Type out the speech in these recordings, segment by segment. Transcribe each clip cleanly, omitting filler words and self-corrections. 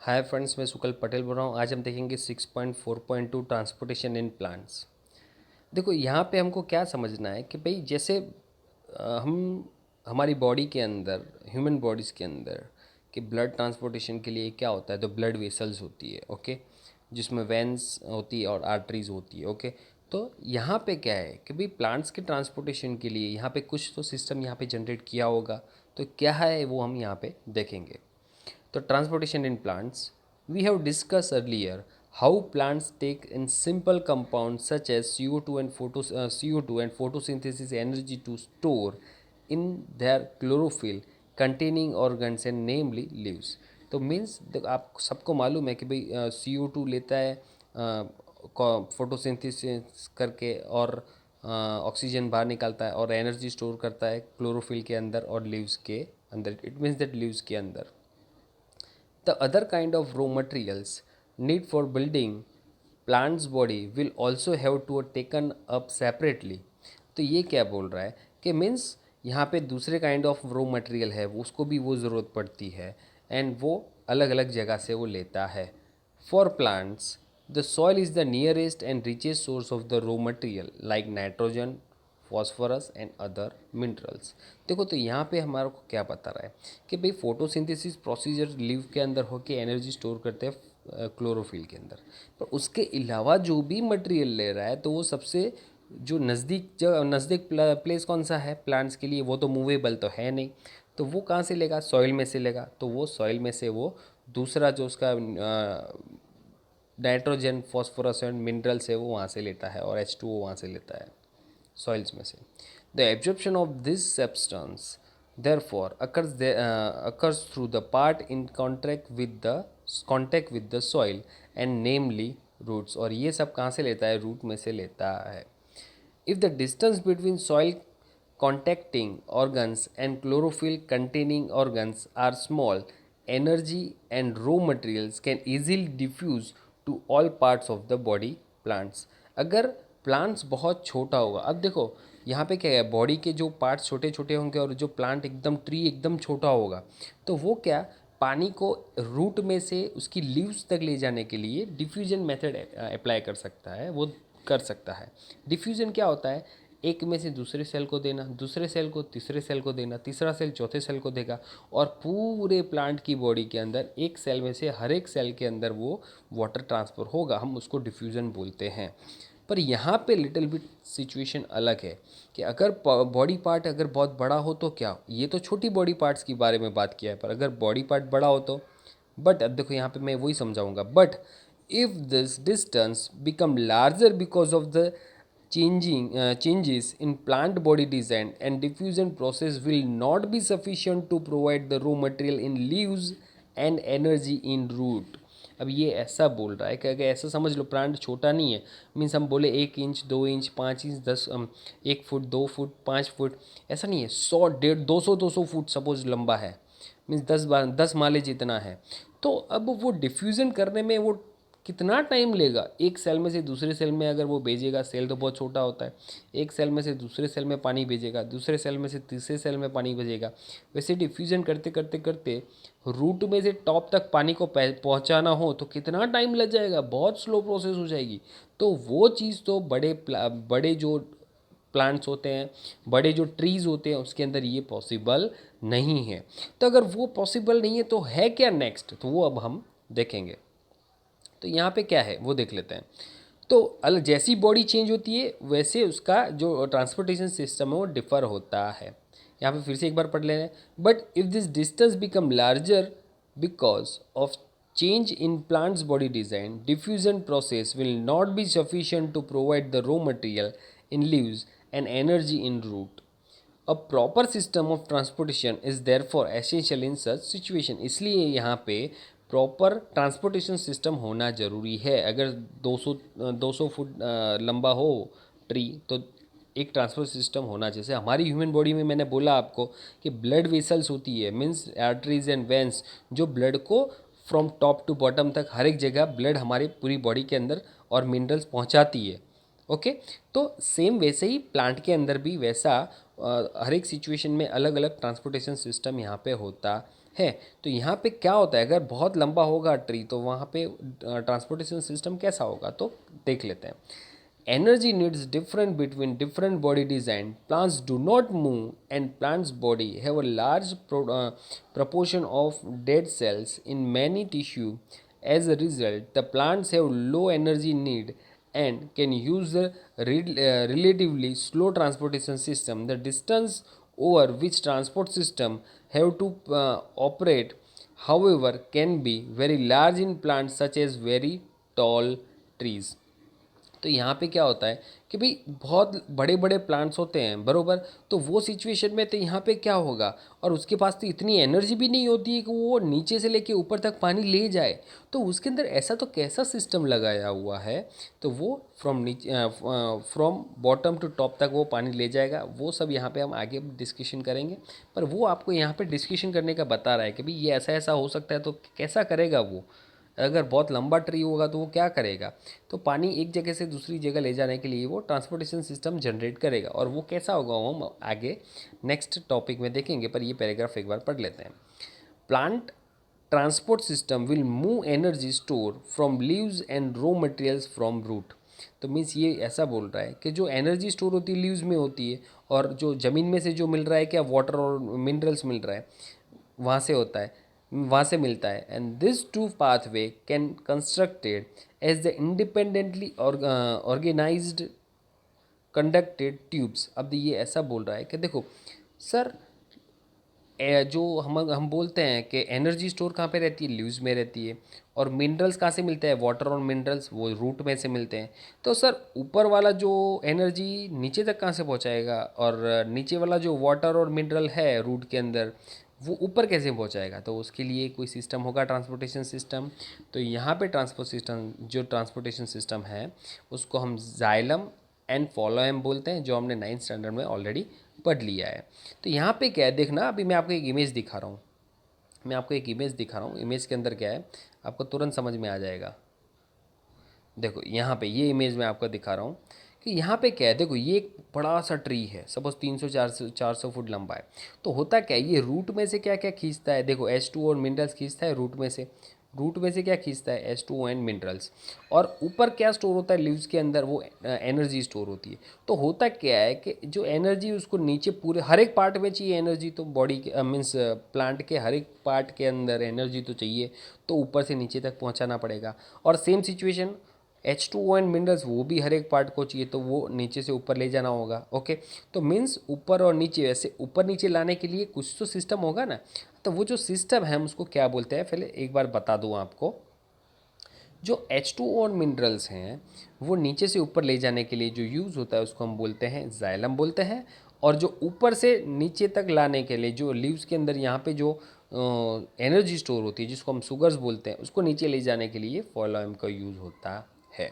Hi friends, मैं सुकल पटेल बोल रहा हूँ। आज हम देखेंगे 6.4.2 ट्रांसपोर्टेशन इन प्लांट्स। देखो यहाँ पे हमको क्या समझना है कि भाई जैसे हम हमारी बॉडी के अंदर, ह्यूमन बॉडीज़ के अंदर कि ब्लड ट्रांसपोर्टेशन के लिए क्या होता है, तो ब्लड वेसल्स होती है, ओके, जिसमें वेंस होती है और आर्टरीज होती है, ओके। तो यहाँ पे क्या है कि भाई प्लांट्स के ट्रांसपोर्टेशन के लिए यहाँ पे कुछ तो सिस्टम यहाँ पे जनरेट किया होगा। तो क्या है वो हम यहाँ पे देखेंगे। तो transportation in plants, we have discussed earlier how plants take in simple compounds such as CO2 and photosynthesis energy to store in their chlorophyll containing organs and namely leaves. तो मीन्स आप सबको मालूम है कि भाई CO2 लेता है photosynthesis करके और ऑक्सीजन बाहर निकालता है और एनर्जी स्टोर करता है क्लोरोफिल के अंदर और लीव्स के अंदर। इट मीन्स दैट लीव्स के अंदर the other kind of raw materials need for building plant's body will also have to taken up separately. तो ये क्या बोल रहा है कि मीन्स यहाँ पे दूसरे काइंड ऑफ रॉ मटेरियल है उसको भी वो ज़रूरत पड़ती है एंड वो अलग अलग जगह से वो लेता है। For plants the soil is the nearest and richest source of the raw material like nitrogen, phosphorus and other minerals. देखो तो यहाँ पे हमारे को क्या बता रहा है कि भाई फोटोसिंथेसिस प्रोसीजर लीव के अंदर होके एनर्जी स्टोर करते हैं क्लोरोफिल के अंदर, पर उसके अलावा जो भी मटेरियल ले रहा है तो वो सबसे जो नज़दीक प्लेस कौन सा है प्लांट्स के लिए, वो तो मूवेबल तो है नहीं। तो वो कहाँ से लेगा? सॉइल में से लेगा। तो वो सॉइल में से वो दूसरा जो उसका नाइट्रोजन, फॉस्फोरस एंड मिनरल्स है वो वहाँ से लेता है और H2O वहाँ से लेता है सॉइल्स में से। The absorption of this substance therefore occurs through the part in contact with the soil and namely roots। और ये सब कहाँ से लेता है? रूट में से लेता है। If the distance between soil contacting organs and chlorophyll containing organs are small, energy and raw materials can easily diffuse to all parts of the body plants। अगर प्लांट्स बहुत छोटा होगा, अब देखो यहाँ पे क्या है, बॉडी के जो पार्ट्स छोटे छोटे होंगे और जो प्लांट एकदम ट्री एकदम छोटा होगा, तो वो क्या पानी को रूट में से उसकी लीव्स तक ले जाने के लिए डिफ्यूजन मेथड अप्लाई कर सकता है, वो कर सकता है। डिफ्यूजन क्या होता है? एक में से दूसरे सेल को देना, दूसरे सेल को तीसरे सेल को देना, तीसरा सेल चौथे सेल को देगा और पूरे प्लांट की बॉडी के अंदर एक सेल में से हर एक सेल के अंदर वो वाटर ट्रांसफ़र होगा, हम उसको डिफ्यूज़न बोलते हैं। पर यहाँ पे लिटिल बिट सिचुएशन अलग है कि अगर बॉडी पार्ट अगर बहुत बड़ा हो तो क्या, ये तो छोटी बॉडी पार्ट्स के बारे में बात किया है, पर अगर बॉडी पार्ट बड़ा हो तो, बट अब देखो यहाँ पे मैं वही समझाऊंगा, but if this distance become larger because of the changes in plant body design and diffusion process will not be sufficient to provide the raw material in leaves and energy in root। अब ये ऐसा बोल रहा है कि अगर ऐसा समझ लो प्लांट छोटा नहीं है, मीन्स हम बोले 1 inch 2 inch 5 inch 1 foot 2 foot 5 foot, ऐसा नहीं है। 100 150 200 फुट सपोज लंबा है, मीन्स 10 माले जितना है। तो अब वो डिफ्यूज़न करने में वो कितना टाइम लेगा? एक सेल में से दूसरे सेल में अगर वो भेजेगा, सेल तो बहुत छोटा होता है, एक सेल में से दूसरे सेल में पानी भेजेगा, दूसरे सेल में से तीसरे सेल में पानी भेजेगा, वैसे डिफ्यूज़न करते करते करते रूट में से टॉप तक पानी को पहुंचाना हो तो कितना टाइम लग जाएगा? बहुत स्लो प्रोसेस हो जाएगी। तो वो चीज़ तो बड़े जो प्लांट्स होते हैं, बड़े जो ट्रीज़ होते हैं उसके अंदर ये पॉसिबल नहीं है। तो अगर वो पॉसिबल नहीं है तो है क्या नेक्स्ट, तो वो अब हम देखेंगे। तो यहाँ पे क्या है वो देख लेते हैं। तो अलग जैसी बॉडी चेंज होती है वैसे उसका जो ट्रांसपोर्टेशन सिस्टम है वो डिफ़र होता है। यहाँ पे फिर से एक बार पढ़ ले रहे हैं, but if this distance become larger because of change in plant's body design, diffusion process will not be sufficient to provide the raw material in leaves and energy in root। A proper system of transportation is therefore essential in such situation। इसलिए यहाँ पे proper transportation system होना ज़रूरी है। अगर 200 foot लंबा हो tree तो एक ट्रांसपोर्ट सिस्टम होना, जैसे हमारी ह्यूमन बॉडी में मैंने बोला आपको कि ब्लड वेसल्स होती है, मीन्स आर्टरीज एंड वेंस, जो ब्लड को फ्रॉम टॉप टू बॉटम तक हर एक जगह ब्लड हमारी पूरी बॉडी के अंदर और मिनरल्स पहुंचाती है, ओके। तो सेम वैसे ही प्लांट के अंदर भी वैसा हर एक सिचुएशन में अलग अलग ट्रांसपोर्टेशन सिस्टम यहाँ पे होता है। तो यहाँ पे क्या होता है, अगर बहुत लंबा होगा ट्री तो वहाँ पे ट्रांसपोर्टेशन सिस्टम कैसा होगा, तो देख लेते हैं। Energy needs different between different body design. Plants do not move, and plants' body have a large proportion of dead cells in many tissue. As a result, the plants have low energy need and can use a relatively slow transportation system. The distance over which transport system have to operate, however, can be very large in plants such as very tall trees. तो यहाँ पे क्या होता है कि भाई बहुत बड़े बड़े प्लांट्स होते हैं बरोबर, तो वो सिचुएशन में तो यहाँ पे क्या होगा, और उसके पास तो इतनी एनर्जी भी नहीं होती है कि वो नीचे से लेके ऊपर तक पानी ले जाए। तो उसके अंदर ऐसा तो कैसा सिस्टम लगाया हुआ है, तो वो फ्रॉम बॉटम टू टॉप तक वो पानी ले जाएगा। वो सब यहाँ पे हम आगे डिस्कशन करेंगे, पर वो आपको यहाँ पे डिस्कशन करने का बता रहा है कि भाई ये ऐसा ऐसा हो सकता है, तो कैसा करेगा वो। अगर बहुत लंबा ट्री होगा तो वो क्या करेगा, तो पानी एक जगह से दूसरी जगह ले जाने के लिए वो ट्रांसपोर्टेशन सिस्टम जनरेट करेगा। और वो कैसा होगा वो हम आगे नेक्स्ट टॉपिक में देखेंगे, पर ये पैराग्राफ एक बार पढ़ लेते हैं। Plant transport system will move energy store from leaves and raw materials from root. तो मीन्स ये ऐसा बोल रहा है कि जो एनर्जी स्टोर होती है लीव्स में होती है, और जो ज़मीन में से जो मिल रहा है क्या वाटर और मिनरल्स मिल रहा है वहाँ से होता है, वहाँ से मिलता है। And this two pathway can constructed as the independently organised conducted tubes. अब ये ऐसा बोल रहा है कि देखो सर, जो हम बोलते हैं कि एनर्जी स्टोर कहाँ पे रहती है, लीव्स में रहती है, और मिनरल्स कहाँ से मिलते हैं, वाटर और मिनरल्स वो रूट में से मिलते हैं। तो सर ऊपर वाला जो एनर्जी नीचे तक कहाँ से पहुँचाएगा, और नीचे वाला जो वाटर और मिनरल है रूट के अंदर वो ऊपर कैसे पहुँचाएगा। तो उसके लिए कोई सिस्टम होगा ट्रांसपोर्टेशन सिस्टम। तो यहाँ पे ट्रांसपोर्टेशन सिस्टम है उसको हम जाइलम एंड फॉलोएम बोलते हैं, जो हमने 9th स्टैंडर्ड में ऑलरेडी पढ़ लिया है। तो यहाँ पे क्या है देखना, अभी मैं आपको एक इमेज दिखा रहा हूँ, इमेज के अंदर क्या है आपको तुरंत समझ में आ जाएगा। देखो यहाँ पे ये इमेज मैं आपको दिखा रहा हूँ कि यहाँ पे क्या है, देखो ये एक बड़ा सा ट्री है, सपोज 300-400 फुट लंबा है। तो होता क्या है, ये रूट में से क्या क्या खींचता है, देखो H2O और मिनरल्स खींचता है रूट में से क्या खींचता है, H2O एंड मिनरल्स। और ऊपर क्या स्टोर होता है लीव्स के अंदर, वो एनर्जी स्टोर होती है। तो होता क्या है कि जो एनर्जी उसको नीचे पूरे हर एक पार्ट में चाहिए एनर्जी, तो बॉडी के मीन्स प्लांट के हर एक पार्ट के अंदर एनर्जी तो चाहिए, तो ऊपर से नीचे तक पहुंचाना पड़ेगा। और same situation H2O and minerals, वो भी हर एक पार्ट को चाहिए, तो वो नीचे से ऊपर ले जाना होगा। ओके, तो मीन्स ऊपर और नीचे, वैसे ऊपर नीचे लाने के लिए कुछ तो सिस्टम होगा ना। तो वो जो सिस्टम है हम उसको क्या बोलते हैं, पहले एक बार बता दूँ आपको। जो H2O और मिनरल्स हैं वो नीचे से ऊपर ले जाने के लिए जो यूज़ होता है उसको हम बोलते हैं जाइलम बोलते हैं। और जो ऊपर से नीचे तक लाने के लिए जो लीव्स के अंदर यहाँ पे जो एनर्जी स्टोर होती है जिसको हम सुगर्स बोलते हैं, उसको नीचे ले जाने के लिए फॉलोएम का यूज़ होता है।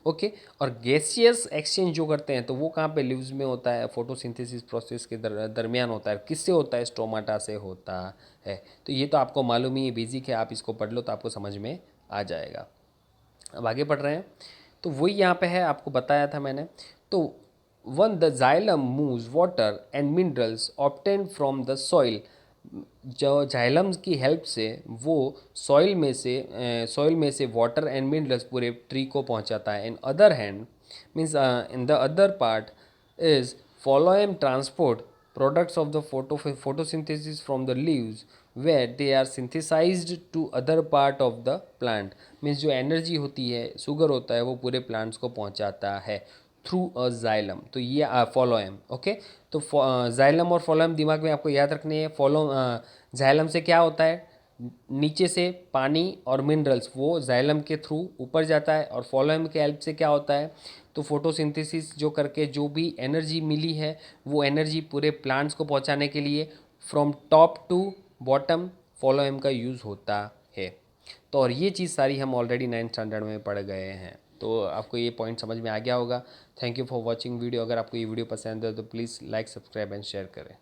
ओके, और गैसियस एक्सचेंज जो करते हैं तो वो कहाँ पे लीव्स में होता है, फोटोसिंथेसिस प्रोसेस के दरमियान होता है। किससे होता है, स्टोमाटा से होता है। तो ये तो आपको मालूम ही है, बेसिक है, आप इसको पढ़ लो तो आपको समझ में आ जाएगा। अब आगे बढ़ रहे हैं, तो वही यहाँ पे है, आपको बताया था मैंने। तो one the xylem moves water and minerals obtain from the soil. जो जाइलम की हेल्प से वो सॉइल में से वाटर एंड मिनरल्स पूरे ट्री को पहुँचाता है। In other hand means in the other part is phloem transport products of the photosynthesis from the leaves where they are synthesized to other part of the plant। Means जो energy होती है, sugar होता है, वो पूरे plants को पहुंचाता है थ्रू अ जाइलम। तो ये फॉलोएम। ओके, तो जाइलम और फॉलोएम दिमाग में आपको याद रखनी है। जाइलम से क्या होता है, नीचे से पानी और मिनरल्स वो जाइलम के थ्रू ऊपर जाता है, और फॉलोएम के हेल्प से क्या होता है, तो फोटोसिंथेसिस जो करके जो भी एनर्जी मिली है वो एनर्जी पूरे प्लांट्स को पहुंचाने के लिए फ्रॉम टॉप टू बॉटम फॉलोएम का यूज़ होता है। तो और ये चीज़ सारी हम ऑलरेडी 9th स्टैंडर्ड में पढ़ गए हैं, तो आपको ये पॉइंट समझ में आ गया होगा। Thank you for watching video. अगर आपको ये वीडियो पसंद है तो please like, subscribe and share करें।